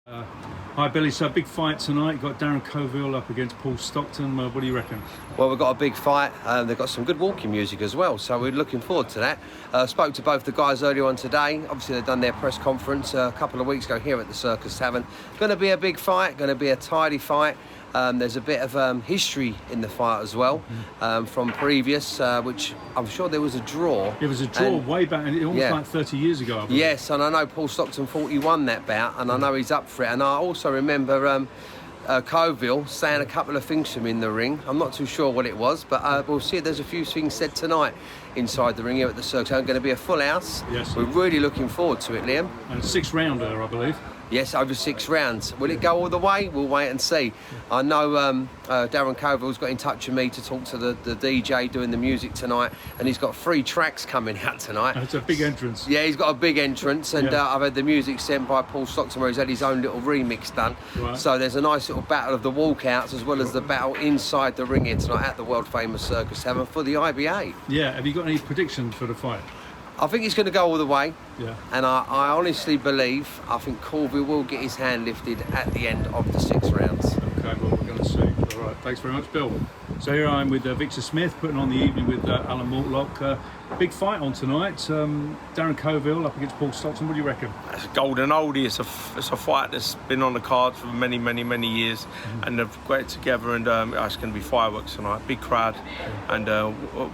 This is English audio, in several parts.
Hi Billy, so big fight tonight. You've got Darren Covill up against Paul Stockton. What do you reckon? Well, we've got a big fight. They've got some good walking music as well, so we're looking forward to that. Spoke to both the guys earlier on today. Obviously, they've done their press conference a couple of weeks ago here at the Circus Tavern. Going to be a big fight, going to be a tidy fight. There's a bit of history in the fight as well from previous, which I'm sure there was a draw. It was a draw way back, almost like 30 years ago, I believe. Yes, and I know Paul Stockton thought he won that bout, and I know he's up for it. And I also remember Covill saying a couple of things to him in the ring. I'm not too sure what it was, but we'll see. There's a few things said tonight inside the ring here at the Circus. It's going to be a full house. Yes. We're really looking forward to it, Liam. And a 6-rounder, I believe. Yes, over 6 rounds. Will it go all the way? We'll wait and see. I know Darren Covill's got in touch with me to talk to the DJ doing the music tonight, and he's got 3 tracks coming out tonight. It's a big entrance. Yeah, he's got a big entrance, and I've had the music sent by Paul Stockton where he's had his own little remix done. Right. So there's a nice little battle of the walkouts as well as the battle inside the ring here tonight at the world famous Circus Tavern for the IBA. Yeah, have you got any predictions for the fight? I think he's going to go all the way. Yeah. And I honestly believe, I think Covill will get his hand lifted at the end of the 6 rounds. Okay, well, we're going to see. All right, thanks very much, Bill. So here I am with Victor Smith, putting on the evening with Alan Mortlock. Big fight on tonight. Darren Covill up against Paul Stockton. What do you reckon? It's a golden oldie. It's a fight that's been on the cards for many years, and they've got it together. And it's going to be fireworks tonight. Big crowd, and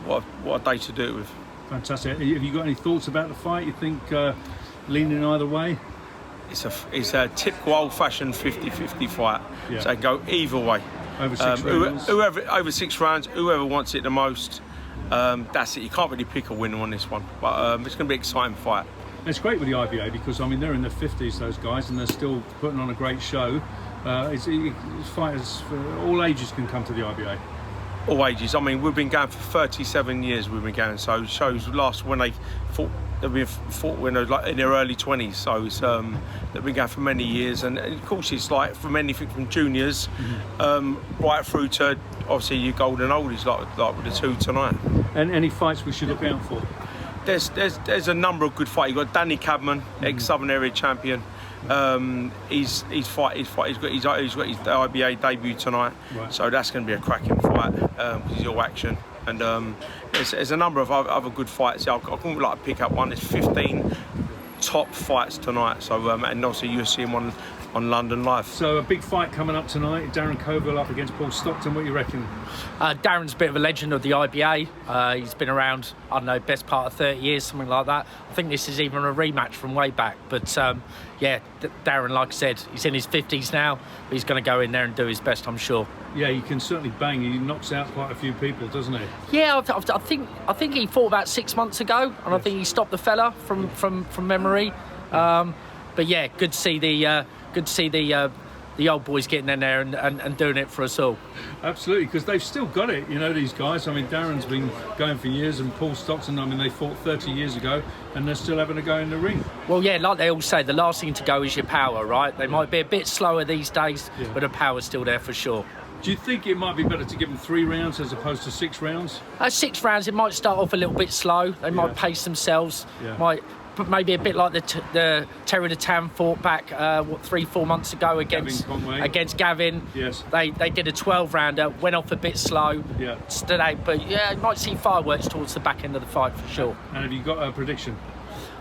what a day to do it with. Fantastic. Have you got any thoughts about the fight? You think leaning either way? It's a typical old-fashioned 50-50 fight. Yeah. So go either way. Over 6 rounds? Whoever over 6 rounds, whoever wants it the most, that's it. You can't really pick a winner on this one, but it's going to be an exciting fight. It's great with the IBA because, I mean, they're in their 50s, those guys, and they're still putting on a great show. It's fighters for all ages can come to the IBA. All ages. I mean, we've been going for 37 years. We've been going. So shows last when they fought. They've fought when they were like in their early 20s. So it's, they've been going for many years, and of course it's like from anything from juniors, right through to obviously your golden oldies like with the 2 tonight. And any fights we should look out for? There's a number of good fights. You've got Danny Cabman, ex-Southern Area champion. He's got his IBA debut tonight, right. So that's going to be a cracking fight because he's all action. And there's a number of other good fights. I couldn't like pick up one. There's 15 top fights tonight. So and obviously you'll see him on London Live. So a big fight coming up tonight. Darren Covill up against Paul Stockton. What do you reckon? Darren's a bit of a legend of the IBA. He's been around, I don't know, best part of 30 years, something like that. I think this is even a rematch from way back. But Darren, like I said, he's in his 50s now. But he's going to go in there and do his best, I'm sure. Yeah, he can certainly bang. He knocks out quite a few people, doesn't he? Yeah, I think he fought about 6 months ago, and I think he stopped the fella from memory. But yeah, good to see the old boys getting in there and doing it for us all. Absolutely, because they've still got it, you know, these guys. I mean, Darren's been going for years, and Paul Stockton, I mean, they fought 30 years ago, and they're still having a go in the ring. Well, yeah, like they all say, the last thing to go is your power, right? They might be a bit slower these days, but the power's still there for sure. Do you think it might be better to give them 3 rounds as opposed to 6 rounds? 6 rounds, it might start off a little bit slow. They might pace themselves, might maybe a bit like the Terry the Tam fought back 3-4 months ago against Galvin. Yes. They did a 12-rounder, went off a bit slow. Yeah. Today, but yeah, you might see fireworks towards the back end of the fight for sure. And have you got a prediction?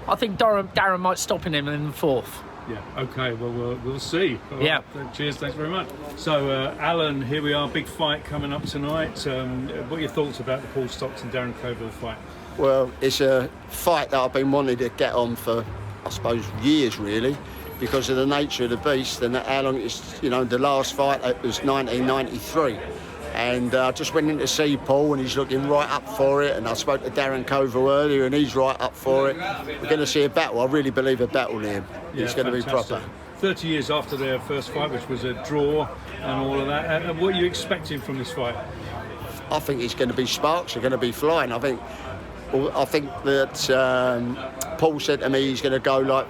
I think Darren might stop him in the 4th. Yeah, okay, well, we'll see. All right. Cheers, thanks very much. So, Alan, here we are, big fight coming up tonight. What are your thoughts about the Paul Stockton-Darren Covill fight? Well, it's a fight that I've been wanting to get on for, I suppose, years, really, because of the nature of the beast and how long it's, you know, the last fight, it was 1993. And I just went in to see Paul, and he's looking right up for it. And I spoke to Darren Covill earlier, and he's right up for it. We're going to see a battle. I really believe a battle here. Yeah, it's going to be proper. 30 years after their first fight, which was a draw and all of that. What are you expecting from this fight? I think it's going to be sparks. Are going to be flying. I think that Paul said to me he's going to go like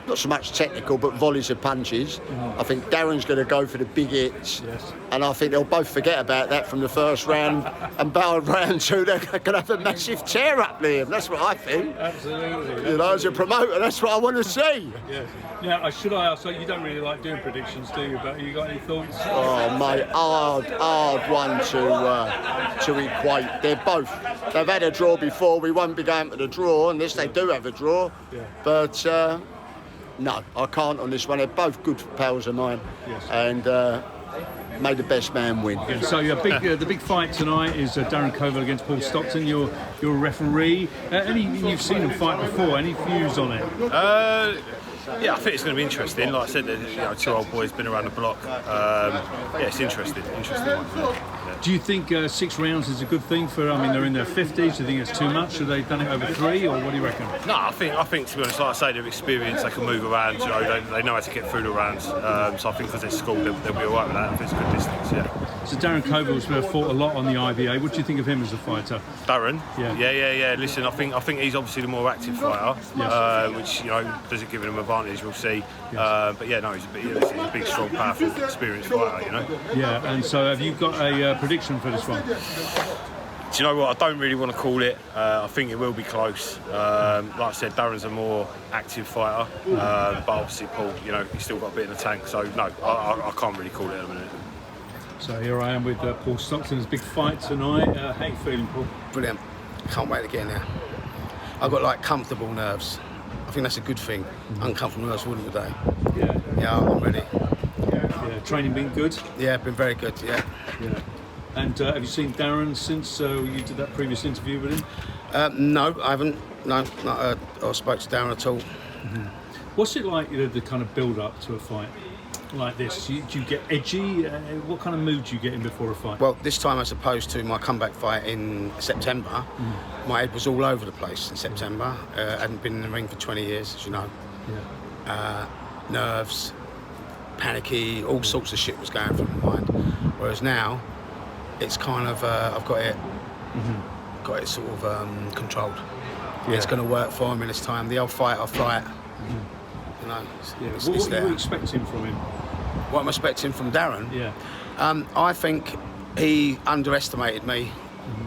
not so much technical, but volleys of punches. I think Darren's going to go for the big hits, and I think they'll both forget about that from the first round, and by round 2 they're going to have a massive tear up there. That's what I think. Absolutely. You know, as a promoter, that's what I want to see. Yes. Now, should I ask? So you don't really like doing predictions, do you? But you got any thoughts? Oh mate, hard one to equate. They've had a draw before. We won't be going to the draw unless they do have a draw. Yeah. But no, I can't on this one. They're both good pals of mine, and may the best man win. Yeah, so the big fight tonight is Darren Covill against Paul Stockton. You're a referee. You've seen them fight before. Any views on it? Yeah, I think it's going to be interesting. Like I said, 2 old boys been around the block. Yeah, it's interesting one. Yeah. Do you think 6 rounds is a good thing for? I mean, they're in their 50s. Do you think it's too much? Have they done it over 3, or what do you reckon? No, I think to be honest, like I say, they're experienced. They can move around. They know how to get through the rounds. So I think because they're schooled, they'll be alright with that. I think it's a good distance. Yeah. So Darren Covill's fought a lot on the IBA. What do you think of him as a fighter? Darren? Yeah. Listen, I think he's obviously the more active fighter, which does it give him an advantage. We'll see. But yeah, no, he's a big, strong, powerful, experienced fighter. Yeah, and so have you got a prediction for this one? Do you know what? I don't really want to call it. I think it will be close. Like I said, Darren's a more active fighter, but obviously Paul, he's still got a bit in the tank. So no, I can't really call it at the minute. So here I am with Paul Stockton's big fight tonight. How you feeling, Paul? Brilliant. Can't wait to get in there. I've got comfortable nerves. I think that's a good thing. Uncomfortable nerves wouldn't today. Yeah, I'm ready. Yeah, training been good? Yeah, been very good, yeah. And have you seen Darren since you did that previous interview with him? No, I haven't. No, not or spoke to Darren at all. What's it like, the kind of build-up to a fight like this? Do you get edgy? What kind of mood do you get in before a fight? Well, this time as opposed to my comeback fight in September, my head was all over the place in September. I hadn't been in the ring for 20 years, as you know. Nerves, panicky, all sorts of shit was going through my mind. Whereas now, it's kind of I've got it sort of controlled. It's going to work for him in this time. The old fight or flight. It's what there. are you expecting from him? What I'm expecting from Darren? Yeah. I think he underestimated me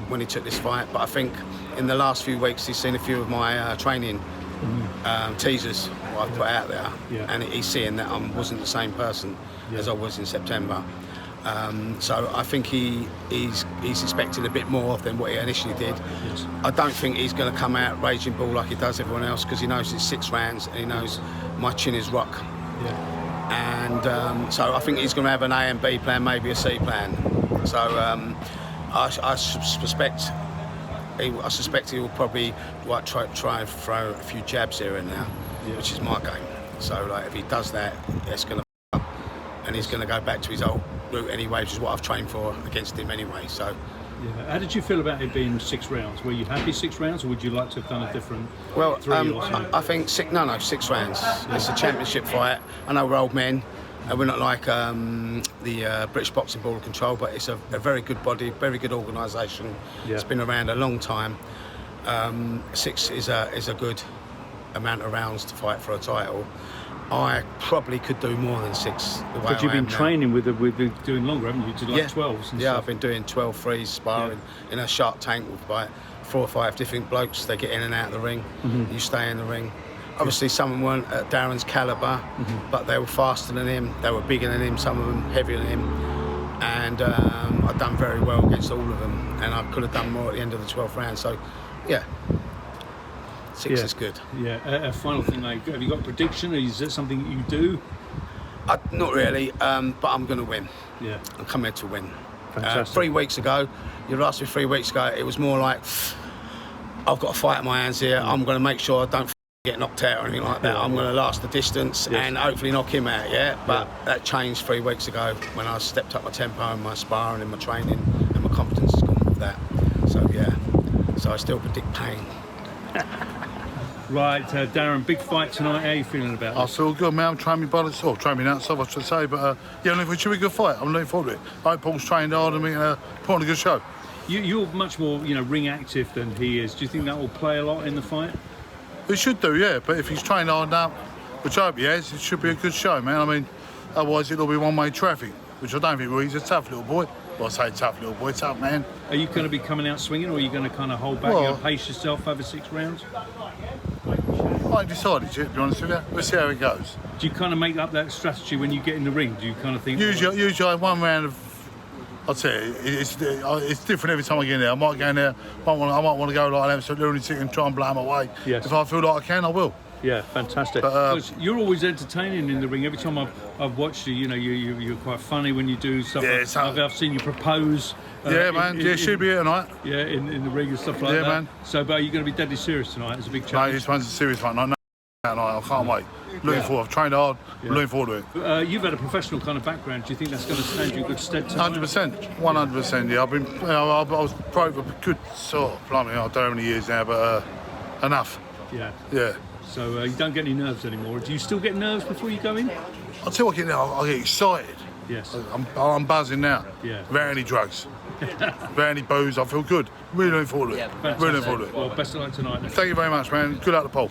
when he took this fight, but I think in the last few weeks he's seen a few of my training teasers what I've put out there, and he's seeing that I wasn't the same person as I was in September. So I think he's expecting a bit more than what he initially did. I don't think he's going to come out raging bull like he does everyone else, because he knows it's 6 rounds and he knows my chin is rock. And so I think he's going to have an A and B plan, maybe a C plan. So I suspect he will probably try and throw a few jabs here and now, which is my game. So if he does that, it's going to and he's going to go back to his old route anyway, which is what I've trained for against him anyway. So. How did you feel about it being 6 rounds? Were you happy 6 rounds, or would you like to have done a different 3 or something? I think 6 rounds. It's a championship fight. I know we're old men, and we're not like the British Boxing Board of Control, but it's a very good body, very good organisation. It's been around a long time. 6 is a good amount of rounds to fight for a title. I probably could do more than 6. But you've been training with doing longer, haven't you? To 12s and stuff. I've been doing 12 threes, sparring in a Shark Tank with 4 or 5 different blokes. They get in and out of the ring. You stay in the ring. Obviously, some of them weren't at Darren's calibre, but they were faster than him. They were bigger than him. Some of them heavier than him. And I've done very well against all of them. And I could have done more at the end of the 12th round. So, 6 is good. A final thing, have you got a prediction? Is it something that you do? Not really, but I'm going to win. I'm coming here to win. 3 weeks ago, you asked me 3 weeks ago, it was more like, I've got a fight in my hands here. I'm going to make sure I don't get knocked out or anything like that. I'm going to last the distance and hopefully knock him out, But that changed 3 weeks ago when I stepped up my tempo and my sparring and my training, and my confidence has gone with that. So I still predict pain. Right, Darren, big fight tonight. How are you feeling about it? I feel good, man. I'm training my body, or training out, so I should say. But it should be a good fight. I'm looking forward to it. I hope Paul's trained hard and we can put on a good show. You're much more, ring active than he is. Do you think that will play a lot in the fight? It should do, yeah. But if he's trained hard now, which I hope he has. It should be a good show, man. I mean, otherwise it'll be one-way traffic, which I don't think will. He's a tough little boy. Well, I say tough little boy, tough man. Are you going to be coming out swinging, or are you going to kind of hold back, pace yourself over 6 rounds? I ain't decided yet, to be honest with you. We'll see how it goes. Do you kind of make up that strategy when you get in the ring? Do you kind of think... Usually I have 1 round of... I'll tell you, it's different every time I get in there. I might go in there, I might want to go like an absolute lunatic and try and blow him away. Yes. If I feel like I can, I will. Yeah, fantastic. But, you're always entertaining in the ring. Every time I've watched you, you know, you're quite funny when you do stuff. Yeah, I've seen you propose. Yeah, man. Should be here tonight. Yeah, in the ring and stuff like that. Yeah, man. So, but are you going to be deadly serious tonight? It's a big challenge. No, this one's a serious one. I can't wait. Looking forward. I've trained hard. Looking forward to it. You've had a professional kind of background. Do you think that's going to stand you in good stead tonight? 100%. 100%. Yeah, I've been. I was pro for a good sort. Blimey, I don't know how many years now, but enough. Yeah. Yeah. So you don't get any nerves anymore. Do you still get nerves before you go in? I'll tell you what, I get excited. Yes. I'm buzzing now. Yeah. Without any drugs. Without any booze. I feel good. Really looking forward to it. Yeah, really looking forward to it. Well, best of luck tonight. Thank you very much, man. Good luck to Paul.